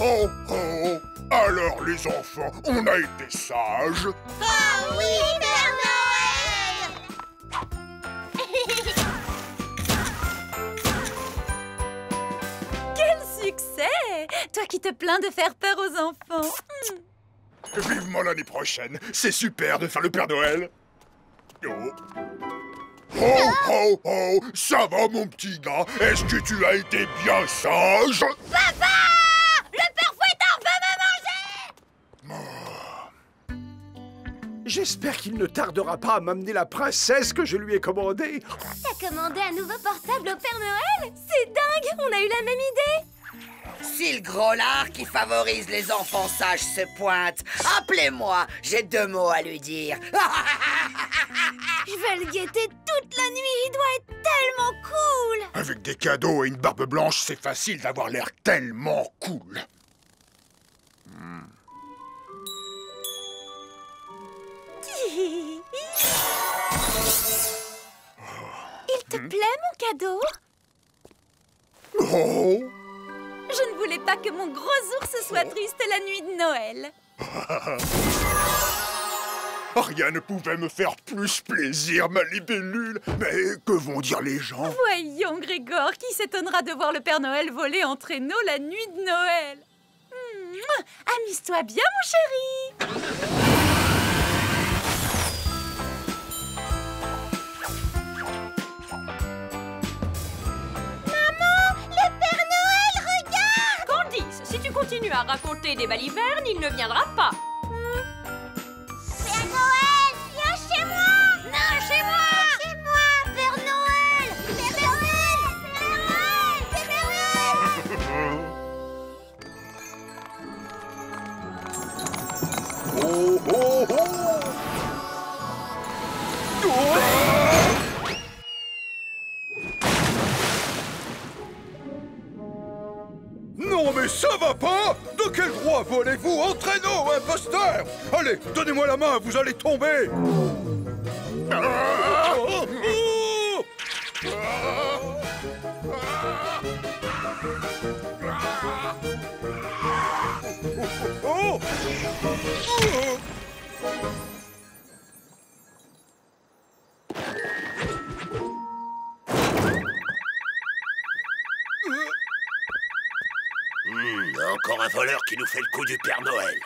Ho, ho! Alors, les enfants, on a été sages. Oh oui, Père Noël! Quel succès! Toi qui te plains de faire peur aux enfants. Vivement l'année prochaine. C'est super de faire le Père Noël. Oh. Ho, ho, ho! Ça va, mon petit gars? Est-ce que tu as été bien sage? Papa! Le Père Fouettard veut me manger! J'espère qu'il ne tardera pas à m'amener la princesse que je lui ai commandée. T'as commandé un nouveau portable au Père Noël? C'est dingue! On a eu la même idée! Si le gros lard qui favorise les enfants sages se pointe, appelez-moi, j'ai 2 mots à lui dire. Je vais le guetter toute la nuit, il doit être tellement cool! Avec des cadeaux et une barbe blanche, c'est facile d'avoir l'air tellement cool. Il te plaît, mon cadeau? Oh! Je ne voulais pas que mon gros ours soit triste la nuit de Noël. Rien ne pouvait me faire plus plaisir, ma libellule. Mais que vont dire les gens? Voyons, Grégor, qui s'étonnera de voir le Père Noël voler en traîneau la nuit de Noël? Amuse-toi bien, mon chéri. Candice, si tu continues à raconter des balivernes, il ne viendra pas. Père Noël, viens chez moi! Non, chez moi! Chez moi! Père Noël! Père Noël! Père Noël! Père Noël! Oh, oh, oh! Non, mais ça va pas! De quel droit volez-vous en traîneau, imposteur? Allez, donnez-moi la main, vous allez tomber! Encore un voleur qui nous fait le coup du Père Noël.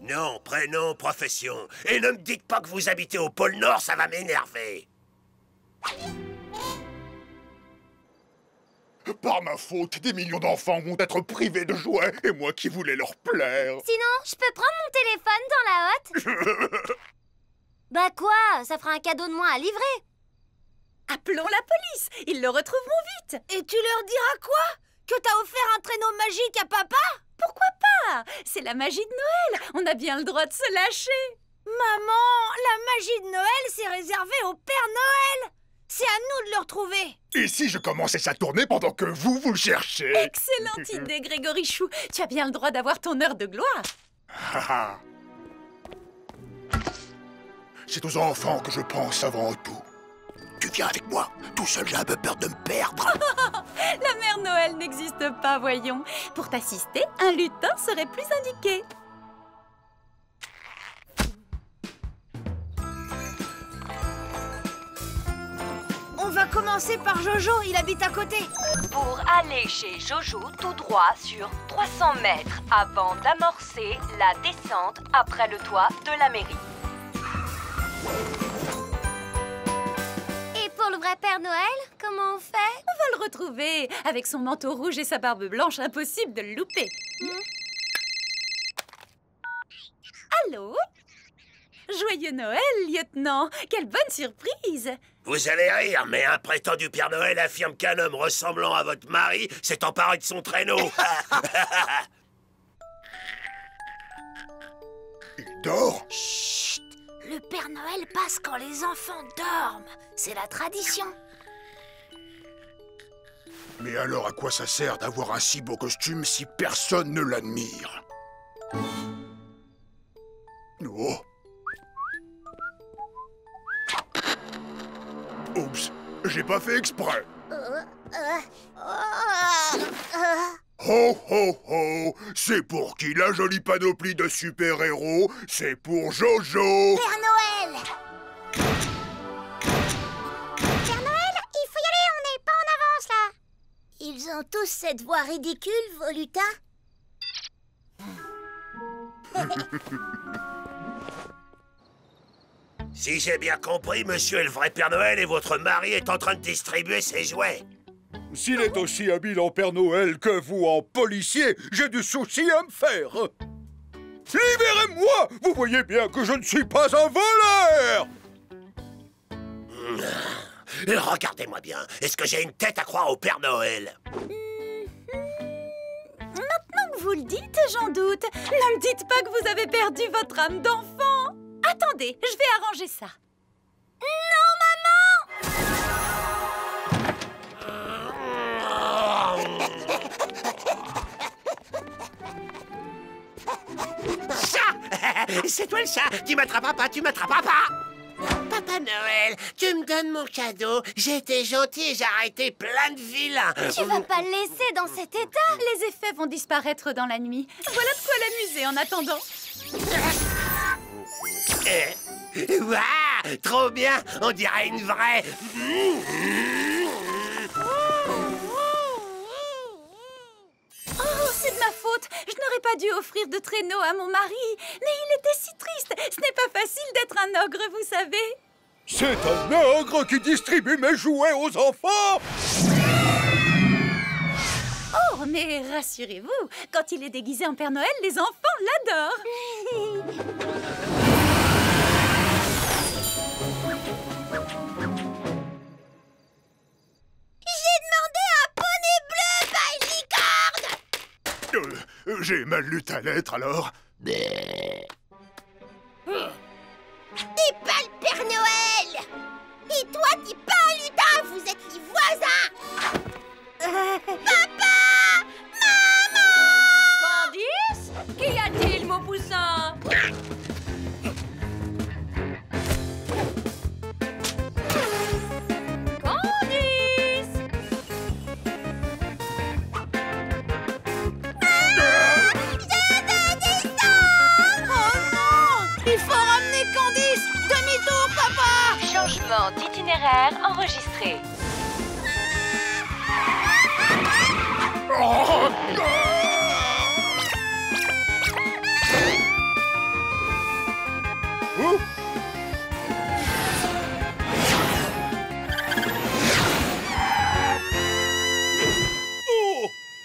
Nom, prénom, profession. Et ne me dites pas que vous habitez au pôle Nord, ça va m'énerver. Par ma faute, des millions d'enfants vont être privés de jouets, et moi qui voulais leur plaire. Sinon, je peux prendre mon téléphone dans la hotte? Bah quoi? Ça fera un cadeau de moins à livrer. Appelons la police. Ils le retrouveront vite. Et tu leur diras quoi? Que t'as offert un traîneau magique à papa? Pourquoi pas? C'est la magie de Noël. On a bien le droit de se lâcher. Maman, la magie de Noël, c'est réservé au Père Noël. C'est à nous de le retrouver. Et si je commençais sa tournée pendant que vous le cherchez? Excellente idée, Grégorichou. Tu as bien le droit d'avoir ton heure de gloire. C'est aux enfants que je pense avant tout. Tu viens avec moi. Tout seul, j'ai un peu peur de me perdre. La mère Noël n'existe pas, voyons. Pour t'assister, un lutin serait plus indiqué. On va commencer par Jojo, il habite à côté. Pour aller chez Jojo, tout droit sur 300 mètres avant d'amorcer la descente après le toit de la mairie. Et pour le vrai Père Noël, comment on fait? On va le retrouver. Avec son manteau rouge et sa barbe blanche, impossible de le louper. Allô? Joyeux Noël, lieutenant. Quelle bonne surprise. Vous allez rire, mais un prétendu Père Noël affirme qu'un homme ressemblant à votre mari s'est emparé de son traîneau. Il dort? Chut! Le Père Noël passe quand les enfants dorment. C'est la tradition. Mais alors à quoi ça sert d'avoir un si beau costume si personne ne l'admire? Oh! Oups, j'ai pas fait exprès. Ho ho ho! C'est pour qui la jolie panoplie de super-héros? C'est pour Jojo! Père Noël! Père Noël, il faut y aller, on n'est pas en avance là! Ils ont tous cette voix ridicule, vos lutins. Si j'ai bien compris, monsieur est le vrai Père Noël et votre mari est en train de distribuer ses jouets. S'il est aussi habile en Père Noël que vous en policier, j'ai du souci à me faire. Libérez-moi! Vous voyez bien que je ne suis pas un voleur! Regardez-moi bien. Est-ce que j'ai une tête à croire au Père Noël? Maintenant que vous le dites, j'en doute. Ne me dites pas que vous avez perdu votre âme d'enfant. Attendez, je vais arranger ça. Non, maman! Chat! C'est toi le chat! Tu m'attrapes pas, tu m'attrapes pas! Papa Noël, tu me donnes mon cadeau. J'ai été gentil et j'ai arrêté plein de vilains. Tu vas pas le laisser dans cet état? Les effets vont disparaître dans la nuit. Voilà de quoi l'amuser en attendant. Waouh! Trop bien! On dirait une vraie... Oh, c'est de ma faute. Je n'aurais pas dû offrir de traîneau à mon mari. Mais il était si triste. Ce n'est pas facile d'être un ogre, vous savez. C'est un ogre qui distribue mes jouets aux enfants! Oh, mais rassurez-vous, quand il est déguisé en Père Noël, les enfants l'adorent. J'ai demandé un poney bleu, pas une licorne! J'ai mal lu ta lettre, alors. T'es pas le Père Noël! Et toi, t'es pas un lutin, vous êtes les voisins! Papa! Candice? Qu'y a-t-il, mon poussin? Candice! Il faut ramener Candice! Demi-tour, papa! Changement d'itinéraire enregistré. Oh! Oh! Oh!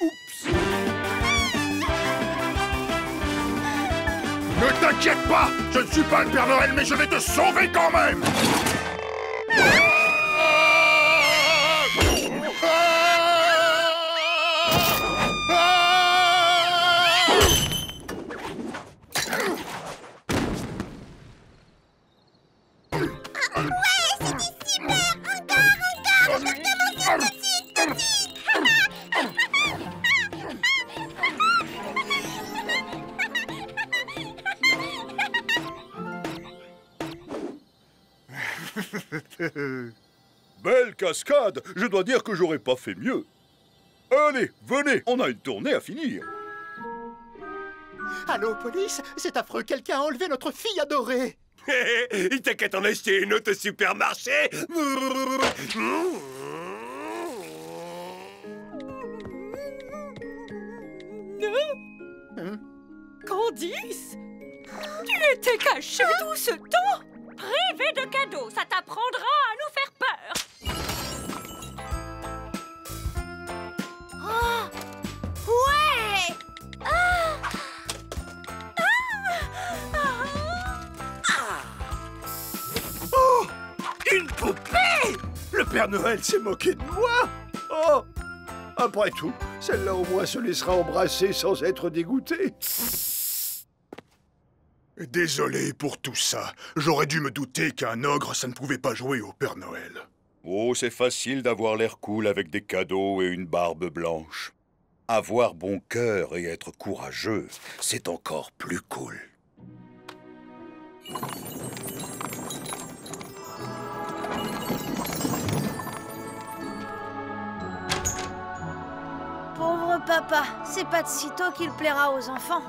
Oups! Ne t'inquiète pas! Je ne suis pas le Père Noël, mais je vais te sauver quand même! Belle cascade! Je dois dire que j'aurais pas fait mieux. Allez, venez, on a une tournée à finir. Allô, police? C'est affreux, quelqu'un a enlevé notre fille adorée. T'as qu'à t'en acheter une autre au supermarché. Candice? Tu étais cachée tout ce temps? Privé de cadeaux, ça t'apprendra à nous faire peur. Oh! Ouais! Oh! Une poupée! Le Père Noël s'est moqué de moi! Oh! Après tout, celle-là au moins se laissera embrasser sans être dégoûtée. Désolé pour tout ça. J'aurais dû me douter qu'un ogre, ça ne pouvait pas jouer au Père Noël. Oh, c'est facile d'avoir l'air cool avec des cadeaux et une barbe blanche. Avoir bon cœur et être courageux, c'est encore plus cool. papa, c'est pas de sitôt qu'il plaira aux enfants.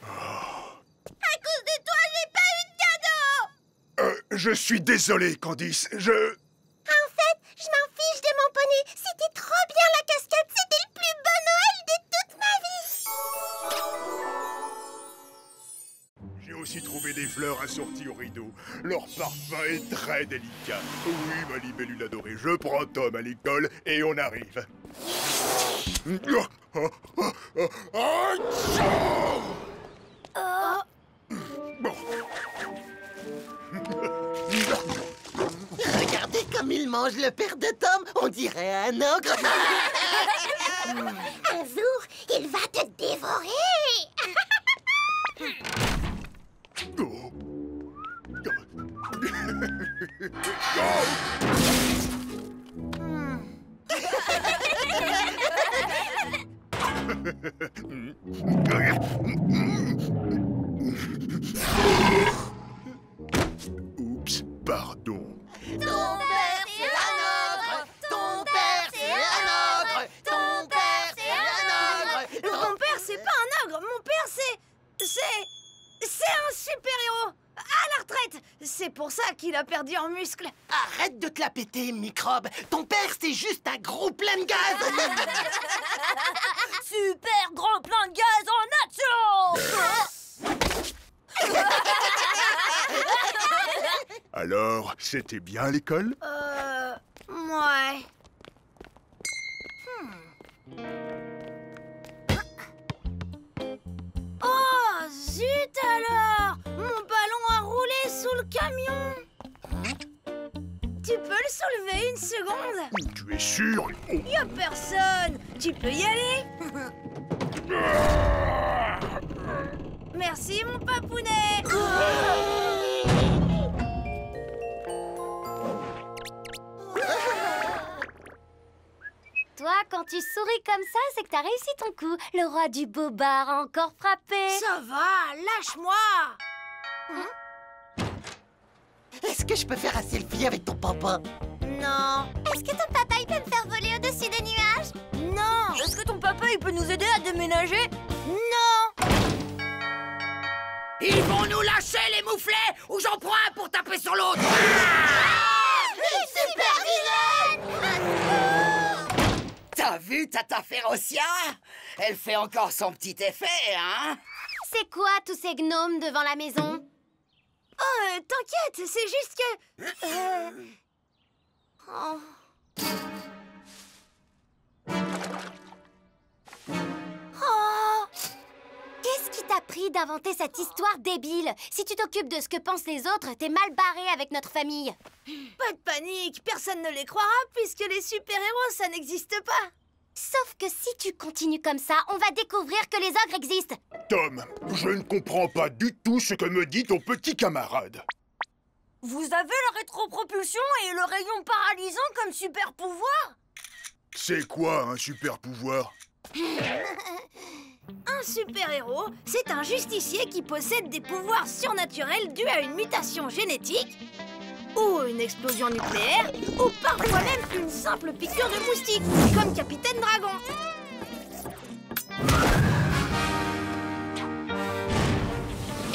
À cause de toi, j'ai pas eu de cadeau! Je suis désolé, Candice, En fait, je m'en fiche de mon poney. C'était trop bien la cascade. C'était le plus beau Noël de toute ma vie. J'ai aussi trouvé des fleurs assorties au rideau. Leur parfum est très délicat. Oui, ma libellule adorée, je prends Tom à l'école et on arrive. Bon. Regardez comme il mange le père de Tom. On dirait un ogre. Un jour, il va te dévorer. Oh. Oups, pardon. Ton père, c'est un ogre. Ton père, c'est un ogre. Ton père, c'est un ogre. Mon père, c'est pas un ogre. Mon père, c'est un super-héros. À la retraite. C'est pour ça qu'il a perdu en muscles. Arrête de te la péter, microbe. Ton père, c'est juste un gros plein de gaz. Super grand plein de gaz en action! Alors, c'était bien à l'école? Ouais. Oh, zut alors! Mon ballon a roulé sous le camion. Tu peux le soulever une seconde? Tu es sûr? Y a personne. Tu peux y aller? Merci, mon papounet. Toi, quand tu souris comme ça, c'est que t'as réussi ton coup. Le roi du bobard a encore frappé. Ça va, lâche-moi. Est-ce que je peux faire un selfie avec ton papa? Non. Est-ce que ton papa, il peut me faire voler au-dessus des nuages? Non. Est-ce que ton papa, il peut nous aider à déménager? Non. Ils vont nous lâcher, les mouflets, ou j'en prends un pour taper sur l'autre. Les super vilaines! T'as vu Tata Férocia? Elle fait encore son petit effet, hein? C'est quoi tous ces gnomes devant la maison? Oh, t'inquiète, c'est juste que... Oh. Oh! Qu'est-ce qui t'a pris d'inventer cette histoire débile? Si tu t'occupes de ce que pensent les autres, t'es mal barré avec notre famille. Pas de panique, personne ne les croira puisque les super-héros, ça n'existe pas. Sauf que si tu continues comme ça, on va découvrir que les ogres existent. Tom, je ne comprends pas du tout ce que me dit ton petit camarade. Vous avez la rétropropulsion et le rayon paralysant comme super pouvoir? C'est quoi un super pouvoir? Un super-héros, c'est un justicier qui possède des pouvoirs surnaturels dus à une mutation génétique, ou une explosion nucléaire, ou parfois même une simple piqûre de moustique, comme Capitaine Dragon.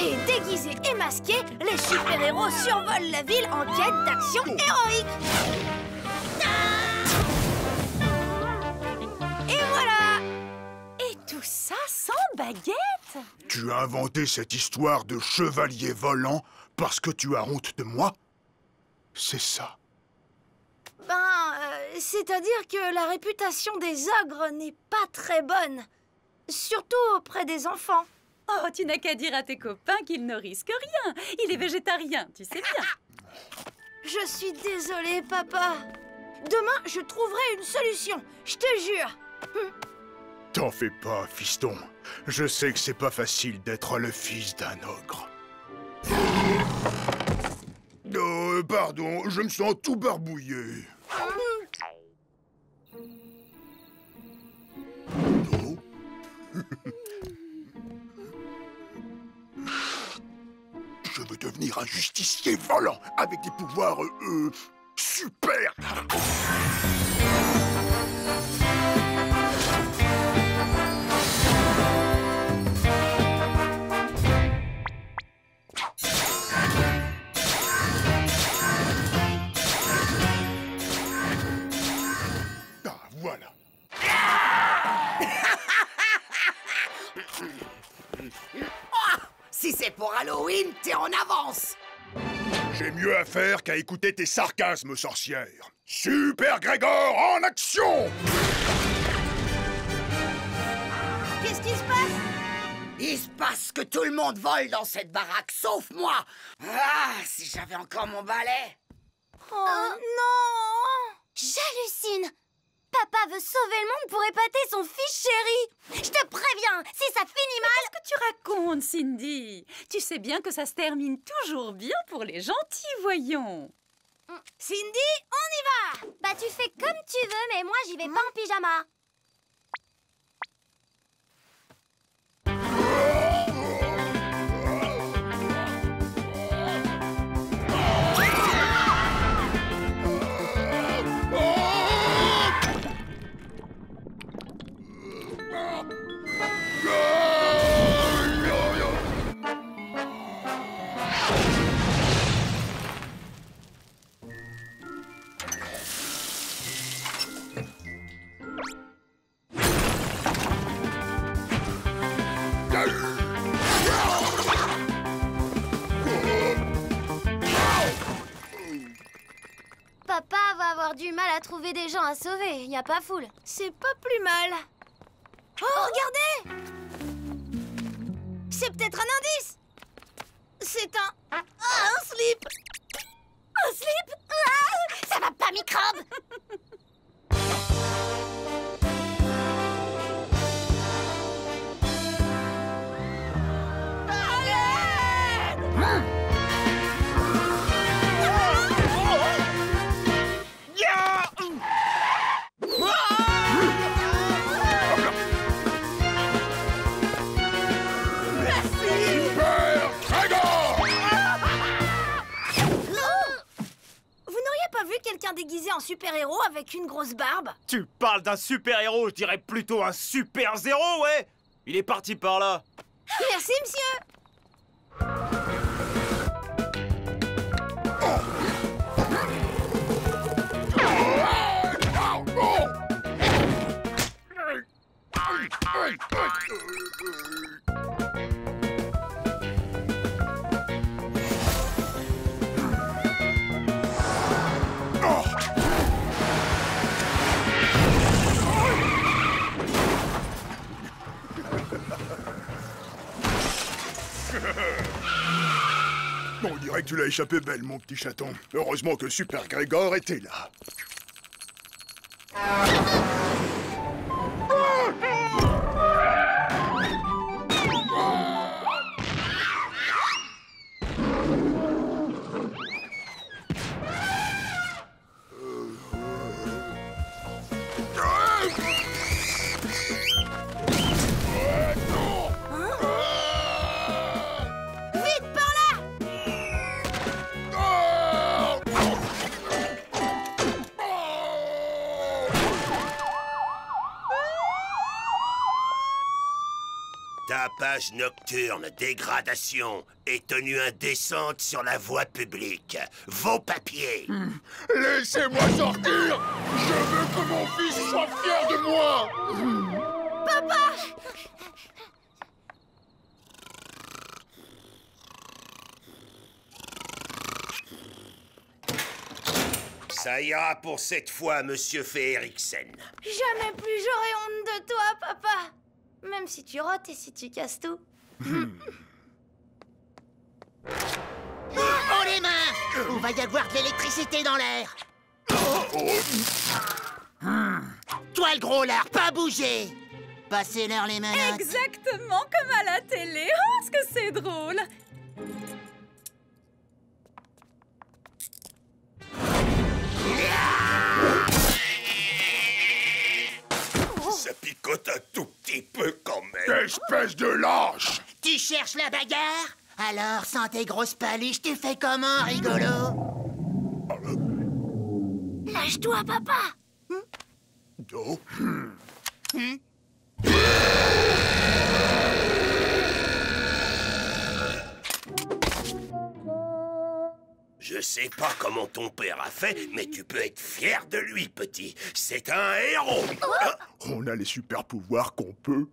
Et déguisés et masqués, les super-héros survolent la ville en quête d'action héroïque. Et voilà! Et tout ça sans baguette? Tu as inventé cette histoire de chevalier volant parce que tu as honte de moi? C'est ça. C'est-à-dire que la réputation des ogres n'est pas très bonne. Surtout auprès des enfants. Oh, tu n'as qu'à dire à tes copains qu'il ne risque rien. Il est végétarien, tu sais bien. Je suis désolée, papa. Demain, je trouverai une solution, je te jure. T'en fais pas, fiston. Je sais que c'est pas facile d'être le fils d'un ogre. Pardon, je me sens tout barbouillé. Oh. Je veux devenir un justicier volant avec des pouvoirs super. Si c'est pour Halloween, t'es en avance. J'ai mieux à faire qu'à écouter tes sarcasmes, sorcière. Super Grégor en action! Qu'est-ce qui se passe? Il se passe que tout le monde vole dans cette baraque, sauf moi. Ah, si j'avais encore mon balai. Oh non! J'hallucine. Papa veut sauver le monde pour épater son fils chéri. Je te préviens, si ça finit mal... Qu'est-ce que tu racontes, Cindy? Tu sais bien que ça se termine toujours bien pour les gentils, voyons. Cindy, on y va! Bah tu fais comme tu veux, mais moi j'y vais pas en pyjama. Papa va avoir du mal à trouver des gens à sauver, y a pas foule. C'est pas plus mal. Oh, regardez! C'est peut-être un indice! C'est un... Ah, un slip! Un slip? Ah, ça va pas, microbe. Quelqu'un déguisé en super-héros avec une grosse barbe? Tu parles d'un super-héros, je dirais plutôt un super-zéro, ouais. Il est parti par là. Merci, monsieur. On dirait que tu l'as échappé belle, mon petit chaton. Heureusement que Super Grégor était là. Tapage nocturne, dégradation et tenue indécente sur la voie publique. Vos papiers. Laissez-moi sortir! Je veux que mon fils soit fier de moi! Papa! Ça ira pour cette fois, monsieur Fériksen. Jamais plus j'aurai honte de toi, papa! Même si tu rotes et si tu casses tout. Oh les mains! On va y avoir de l'électricité dans l'air. Toi le gros lard, pas bouger! Passez leur les menottes. Exactement comme à la télé. Oh, est-ce que c'est drôle! Ça picote un tout petit peu quand même. Espèce de lâche! Tu cherches la bagarre? Alors, sans tes grosses paluches, tu fais comment, rigolo? Lâche-toi, papa! Oh. Je sais pas comment ton père a fait, mais tu peux être fier de lui, petit. C'est un héros. On a les super pouvoirs qu'on peut.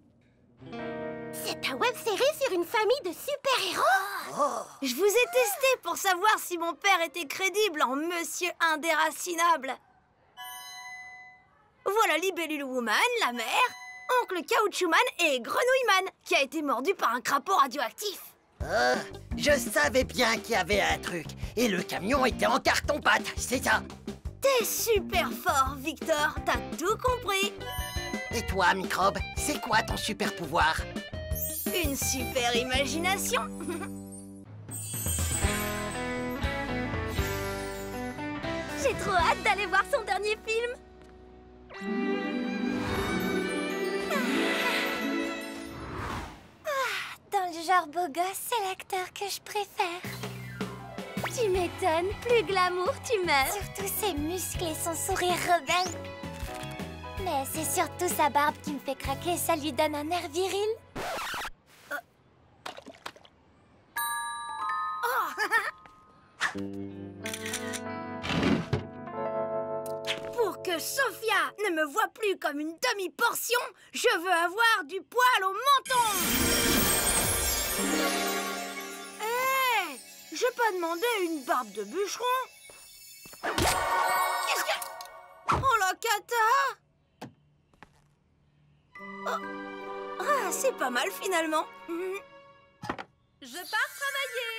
C'est ta web-série sur une famille de super-héros. Je vous ai testé pour savoir si mon père était crédible en monsieur indéracinable. Voilà Libellule Woman, la mère, oncle Caoutchouman et Grenouilleman, qui a été mordu par un crapaud radioactif. Je savais bien qu'il y avait un truc. Et le camion était en carton-pâte, c'est ça. T'es super fort, Victor, t'as tout compris. Et toi, Microbe, c'est quoi ton super pouvoir? Une super imagination. J'ai trop hâte d'aller voir son dernier film. Dans le genre beau gosse, c'est l'acteur que je préfère. Tu m'étonnes, plus glamour, tu meurs. Surtout ses muscles et son sourire rebelle. Mais c'est surtout sa barbe qui me fait craquer, ça lui donne un air viril. Pour que Sophia ne me voie plus comme une demi-portion, je veux avoir du poil au menton. Hé, j'ai pas demandé une barbe de bûcheron. Qu'est-ce que... Oh la cata! Oh. Ah, c'est pas mal finalement. Je pars travailler.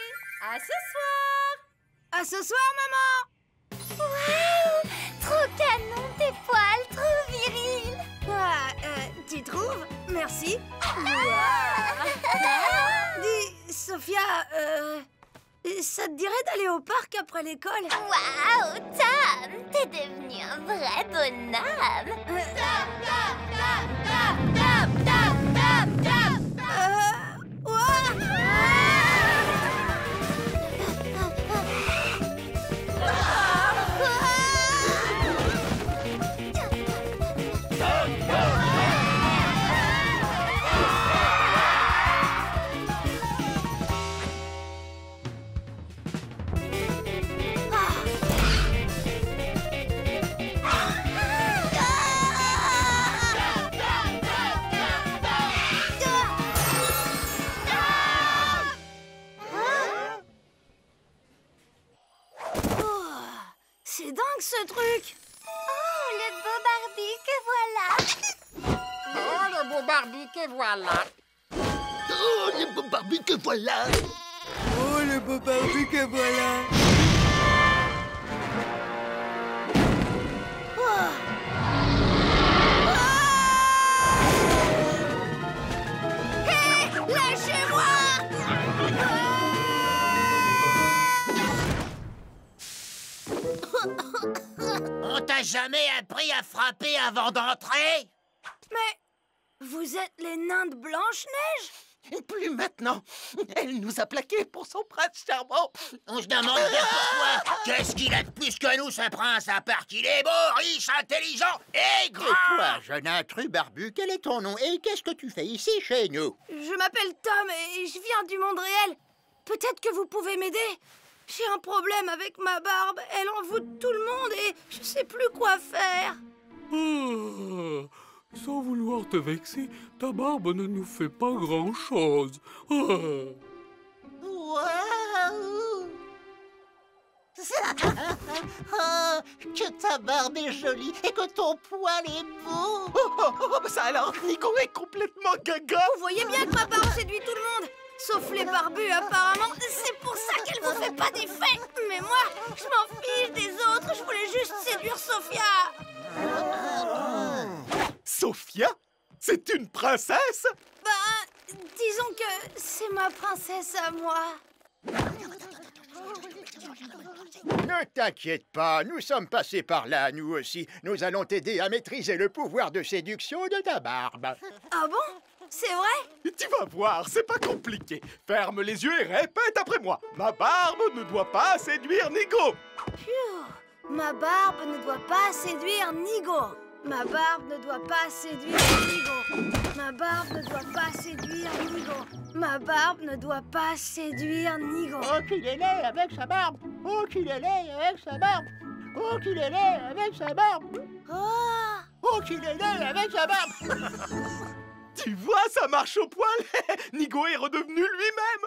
À ce soir. À ce soir, maman. Waouh! Trop canon, tes poils, trop viril. Ah, tu trouves? Merci. Dis, Sophia, ça te dirait d'aller au parc après l'école? Waouh, Tom, t'es devenu un vrai bonhomme. C'est dingue ce truc! Oh, le beau Barbie que voilà! Oh, le beau Barbie que voilà! Oh, le beau Barbie que voilà! Oh, le beau Barbie que voilà! Hé! Lâchez-moi! On t'a jamais appris à frapper avant d'entrer? Mais vous êtes les nains de Blanche-Neige? Plus maintenant. Elle nous a plaqués pour son prince charmant. On se demande bien pourquoi. Qu'est-ce qu'il a de plus que nous, ce prince, à part qu'il est beau, riche, intelligent et grand? Et toi, jeune intrus barbu, quel est ton nom et qu'est-ce que tu fais ici chez nous? Je m'appelle Tom et je viens du monde réel. Peut-être que vous pouvez m'aider. J'ai un problème avec ma barbe. Elle envoûte tout le monde et je sais plus quoi faire. Sans vouloir te vexer, ta barbe ne nous fait pas grand-chose. Waouh! Oh, que ta barbe est jolie et que ton poil est beau. Ça alors, Nico est complètement gaga. Vous voyez bien que ma barbe séduit tout le monde. Sauf les barbus, apparemment. C'est pour ça qu'elle vous fait pas d'effet. Mais moi, je m'en fiche des autres. Je voulais juste séduire Sophia. Sophia? C'est une princesse? Ben, disons que c'est ma princesse à moi. Ne t'inquiète pas, nous sommes passés par là, nous aussi. Nous allons t'aider à maîtriser le pouvoir de séduction de ta barbe. Ah bon? C'est vrai? Tu vas voir, c'est pas compliqué. Ferme les yeux et répète après moi. Ma barbe ne doit pas séduire Nigo. Phew. Ma barbe ne doit pas séduire Nigo. Ma barbe ne doit pas séduire Nigo. Ma barbe ne doit pas séduire Nigo. Ma barbe ne doit pas séduire Nigo. Oh, qu'il est laid avec sa barbe! Oh, qu'il est laid avec sa barbe! Oh, qu'il est laid avec sa barbe! Oh! Oh, qu'il est laid avec sa barbe! Tu vois, ça marche au poil. Nigo est redevenu lui-même.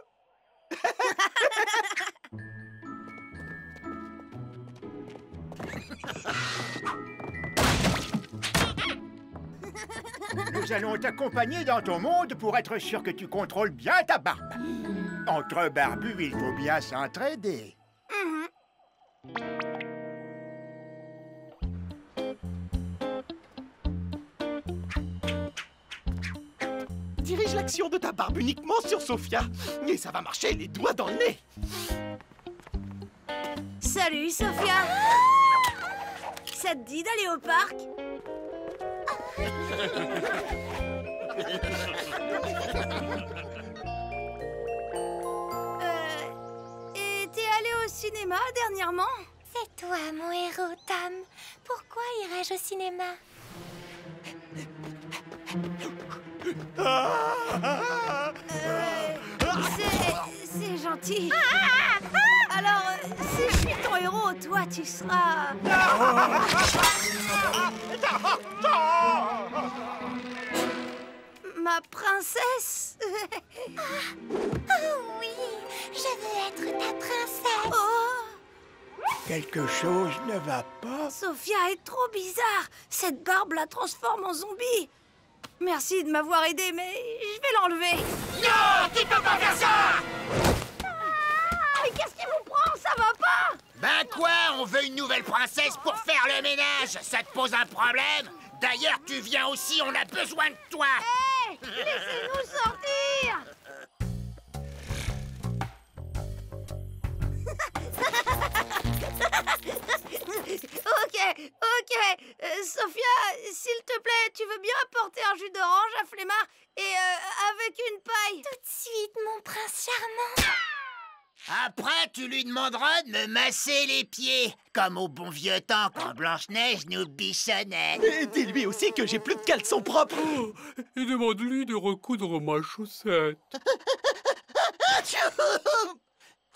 Nous allons t'accompagner dans ton monde pour être sûr que tu contrôles bien ta barbe. Entre barbus, il faut bien s'entraider. Dirige l'action de ta barbe uniquement sur Sophia. Et ça va marcher les doigts dans le nez. Salut, Sophia. Ça te dit d'aller au parc? Et t'es allé au cinéma dernièrement? C'est toi, mon héros, Tom. Pourquoi irais-je au cinéma? C'est gentil. Alors, si je suis ton héros, toi, tu seras... Ma princesse. Oh oui, je veux être ta princesse. Oh, Quelque chose ne va pas. Sophia est trop bizarre. Cette barbe la transforme en zombie. Merci de m'avoir aidé, mais je vais l'enlever. Non, tu peux pas faire ça! Mais qu'est-ce qui vous prend? Ça va pas? Ben quoi? On veut une nouvelle princesse pour faire le ménage. Ça te pose un problème? D'ailleurs, tu viens aussi, on a besoin de toi. Hé, laissez-nous sortir. Ok. Sophia, s'il te plaît, tu veux bien apporter un jus d'orange à Flemmard et avec une paille? Tout de suite, mon prince charmant. Après, tu lui demanderas de me masser les pieds, comme au bon vieux temps quand Blanche-Neige nous bichonnait. Et dis-lui aussi que j'ai plus de caleçon propre. Oh, et demande-lui de recoudre ma chaussette.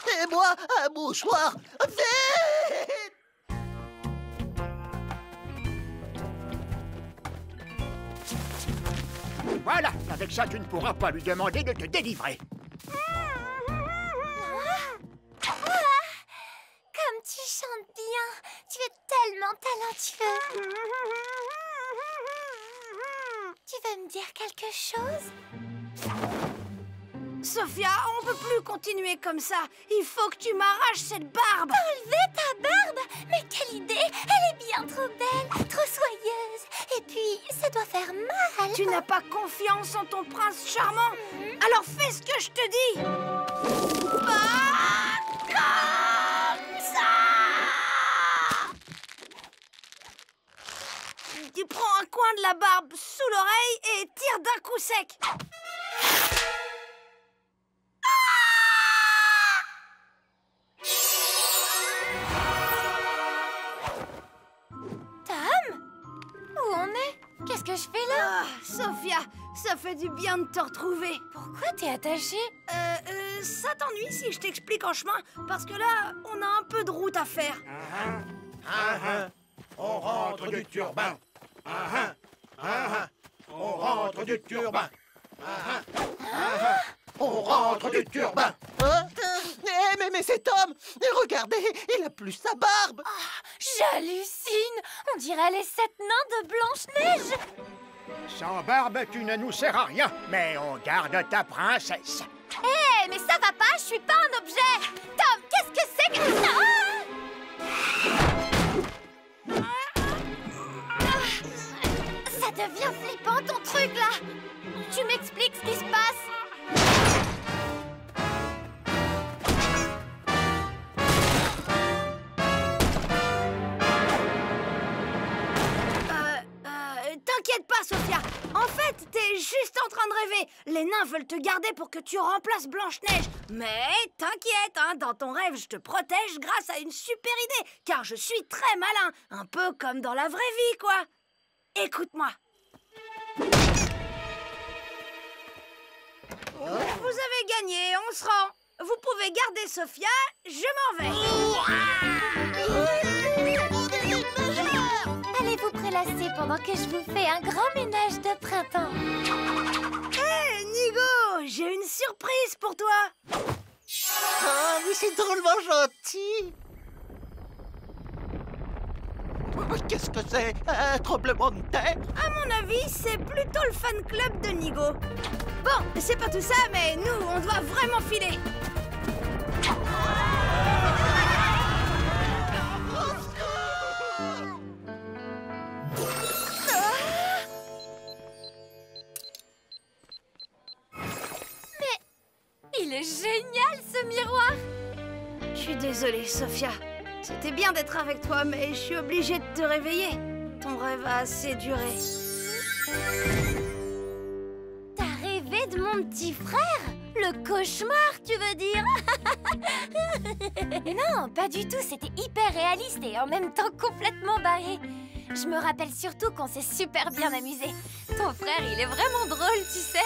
Et moi, un mouchoir. Vite! Voilà, avec ça, tu ne pourras pas lui demander de te délivrer. Comme tu chantes bien, tu es tellement talentueux. Tu veux me dire quelque chose? Sophia, on peut plus continuer comme ça. Il faut que tu m'arraches cette barbe. Enlever ta barbe? Mais quelle idée! Elle est bien trop belle, trop soyeuse. Et puis, ça doit faire mal. Tu n'as pas confiance en ton prince charmant? Alors fais ce que je te dis. Pas comme ça. Tu prends un coin de la barbe sous l'oreille et tire d'un coup sec. Qu'est-ce que je fais là? Sophia, ça fait du bien de te retrouver. Pourquoi t'es attachée? Ça t'ennuie si je t'explique en chemin? Parce que là, on a un peu de route à faire. On rentre du turbin. On rentre du turbin. On rentre du turbin. Mais cet homme, regardez, il a plus sa barbe. J'hallucine. On dirait les 7 nains de Blanche-Neige. Sans barbe, tu ne nous sers à rien, mais on garde ta princesse. Hé, mais ça va pas, je suis pas un objet. Tom, qu'est-ce que c'est que ça? Ça devient flippant ton truc là. Tu m'expliques ce qui se passe? T'inquiète pas, Sophia. En fait, t'es juste en train de rêver. Les nains veulent te garder pour que tu remplaces Blanche-Neige. Mais t'inquiète, hein, dans ton rêve, je te protège grâce à une super idée. Car je suis très malin. Un peu comme dans la vraie vie, quoi. Écoute-moi. Vous avez gagné, on se rend. Vous pouvez garder Sophia, je m'en vais. Allez vous s'entrelacer pendant que je vous fais un grand ménage de printemps. Hé, Nigo, j'ai une surprise pour toi. Oh, mais c'est drôlement gentil. Qu'est-ce que c'est? Un tremblement de terre? À mon avis, c'est plutôt le fan club de Nigo. Bon, c'est pas tout ça, mais nous, on doit vraiment filer. Il est génial, ce miroir! Je suis désolée, Sophia. C'était bien d'être avec toi, mais je suis obligée de te réveiller. Ton rêve a assez duré. T'as rêvé de mon petit frère? Le cauchemar, tu veux dire? Non, pas du tout. C'était hyper réaliste et en même temps complètement barré. Je me rappelle surtout qu'on s'est super bien amusé. Ton frère, il est vraiment drôle, tu sais.